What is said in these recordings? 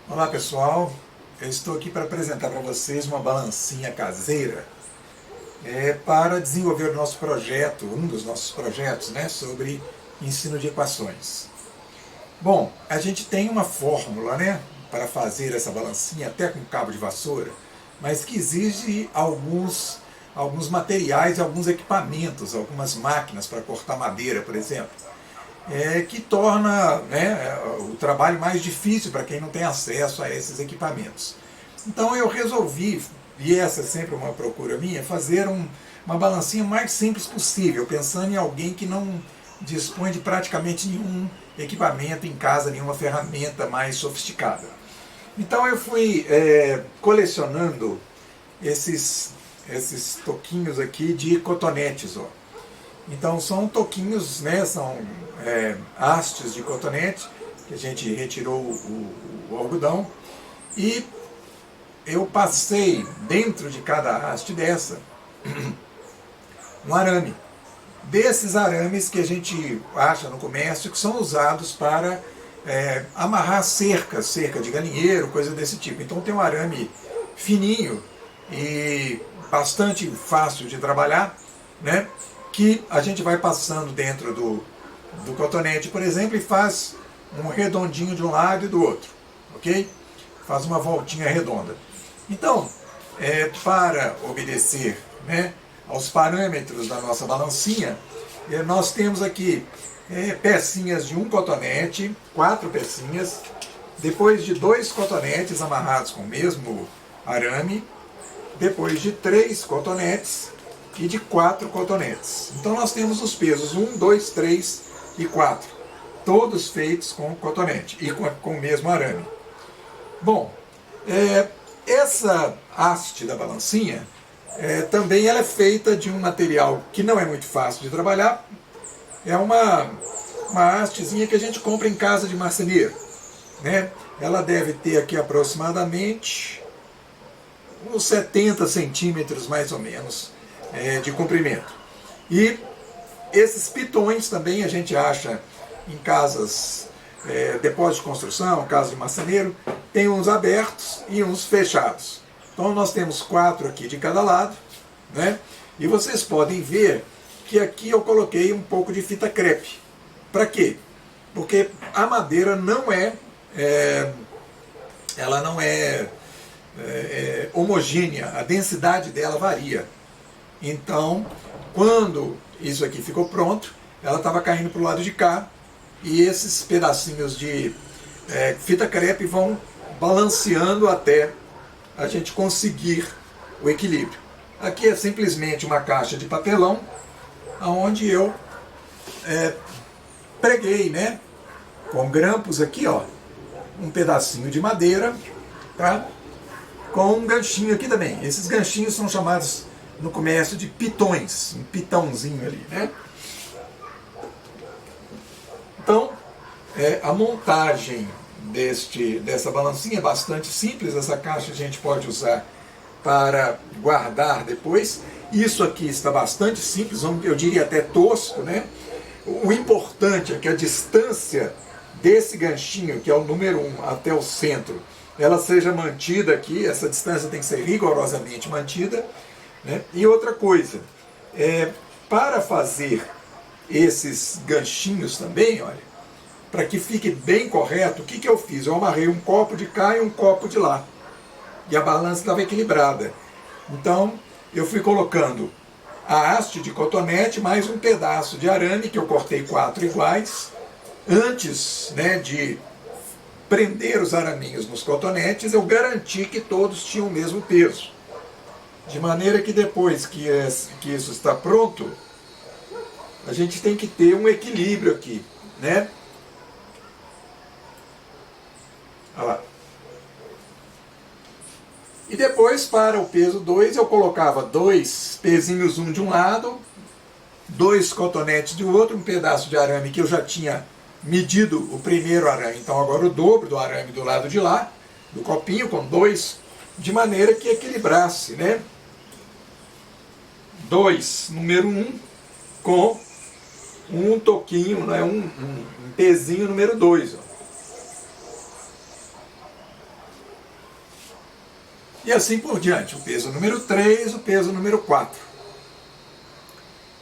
Olá pessoal, eu estou aqui para apresentar para vocês uma balancinha caseira para desenvolver o nosso projeto, um dos nossos projetos, né, sobre ensino de equações. Bom, a gente tem uma fórmula, né, para fazer essa balancinha até com cabo de vassoura, mas que exige alguns materiais e alguns equipamentos, algumas máquinas para cortar madeira, por exemplo, que torna, né, o trabalho mais difícil para quem não tem acesso a esses equipamentos. Então eu resolvi, e essa é sempre uma procura minha, fazer uma balancinha mais simples possível, pensando em alguém que não dispõe de praticamente nenhum equipamento em casa, nenhuma ferramenta mais sofisticada. Então eu fui colecionando esses toquinhos aqui de cotonetes, ó. Então são toquinhos, né, são hastes de cotonete, que a gente retirou o algodão, e eu passei dentro de cada haste dessa um arame. Desses arames que a gente acha no comércio, que são usados para amarrar cerca de galinheiro, coisa desse tipo. Então tem um arame fininho e bastante fácil de trabalhar, né, que a gente vai passando dentro do cotonete, por exemplo, e faz um redondinho de um lado e do outro, ok? Faz uma voltinha redonda. Então, para obedecer, né, aos parâmetros da nossa balancinha, nós temos aqui pecinhas de um cotonete, 4 pecinhas, depois de 2 cotonetes amarrados com o mesmo arame, depois de 3 cotonetes e de 4 cotonetes. Então nós temos os pesos 1, 2, 3 e 4, todos feitos com cotonete e com o mesmo arame. Bom, essa haste da balancinha também ela é feita de um material que não é muito fácil de trabalhar. É uma hastezinha que a gente compra em casa de marceneiro, né? Ela deve ter aqui aproximadamente uns 70 centímetros mais ou menos de comprimento. E esses pitões também a gente acha em casas, depósitos de construção, casa de marceneiro, tem uns abertos e uns fechados. Então nós temos 4 aqui de cada lado, né? E vocês podem ver que aqui eu coloquei um pouco de fita crepe. Para quê? Porque a madeira ela não é homogênea, a densidade dela varia. Então, quando isso aqui ficou pronto, ela estava caindo para o lado de cá, e esses pedacinhos de fita crepe vão balanceando até a gente conseguir o equilíbrio. Aqui é simplesmente uma caixa de papelão, onde eu preguei, né, com grampos aqui, ó, um pedacinho de madeira, tá? Com um ganchinho aqui também. Esses ganchinhos são chamados no comércio de pitões, um pitãozinho ali, né? Então, a montagem dessa balancinha é bastante simples. Essa caixa a gente pode usar para guardar depois. Isso aqui está bastante simples, eu diria até tosco, né? O importante é que a distância desse ganchinho, que é o número 1, até o centro, ela seja mantida aqui. Essa distância tem que ser rigorosamente mantida, né? E outra coisa, para fazer esses ganchinhos também, olha, para que fique bem correto, o que eu fiz? Eu amarrei um copo de cá e um copo de lá, e a balança estava equilibrada. Então eu fui colocando a haste de cotonete mais um pedaço de arame, que eu cortei 4 iguais. Antes, né, de prender os araminhos nos cotonetes, eu garanti que todos tinham o mesmo peso. De maneira que depois que isso está pronto, a gente tem que ter um equilíbrio aqui, né? Olha lá. E depois, para o peso 2, eu colocava 2 pezinhos, um de um lado, 2 cotonetes de outro, um pedaço de arame que eu já tinha medido o primeiro arame. Então agora o dobro do arame do lado de lá, do copinho, com 2, de maneira que equilibrasse, né? 2, número 1, com um toquinho, né? um pezinho número 2. e assim por diante. O peso número 3, o peso número 4.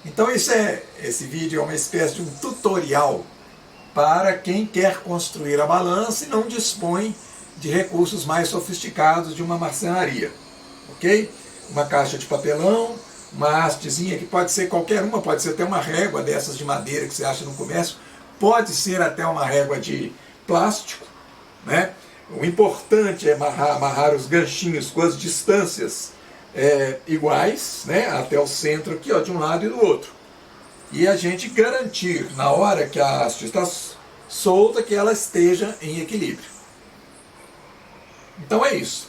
Então esse vídeo é uma espécie de um tutorial para quem quer construir a balança e não dispõe de recursos mais sofisticados de uma marcenaria. Ok? Uma caixa de papelão, uma hastezinha que pode ser qualquer uma, pode ser até uma régua dessas de madeira que você acha no comércio, pode ser até uma régua de plástico, né? O importante é amarrar os ganchinhos com as distâncias iguais, né? Até o centro aqui, ó, de um lado e do outro. E a gente garantir, na hora que a haste está solta, que ela esteja em equilíbrio. Então é isso.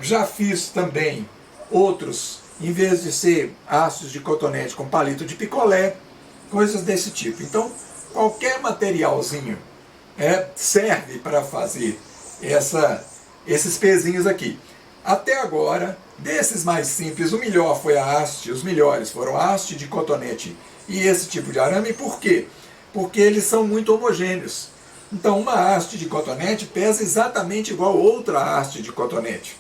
Já fiz também outros, em vez de ser hastes de cotonete com palito de picolé, coisas desse tipo. Então, qualquer materialzinho serve para fazer esses pezinhos aqui. Até agora, desses mais simples, o melhor foi a haste, os melhores foram a haste de cotonete e esse tipo de arame. Por quê? Porque eles são muito homogêneos. Então uma haste de cotonete pesa exatamente igual outra haste de cotonete,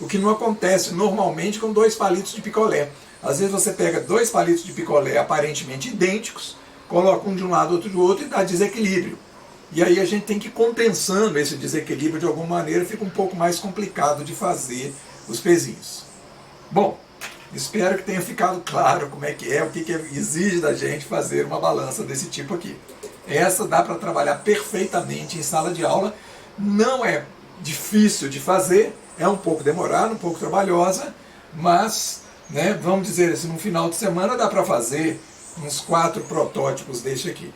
o que não acontece normalmente com 2 palitos de picolé. Às vezes você pega 2 palitos de picolé aparentemente idênticos, coloca um de um lado, outro do outro e dá desequilíbrio. E aí a gente tem que ir compensando esse desequilíbrio de alguma maneira, fica um pouco mais complicado de fazer os pezinhos. Bom, espero que tenha ficado claro como é que o que exige da gente fazer uma balança desse tipo aqui. Essa dá para trabalhar perfeitamente em sala de aula, não é difícil de fazer, é um pouco demorada, um pouco trabalhosa, mas, vamos dizer assim, no final de semana dá para fazer uns 4 protótipos deste aqui.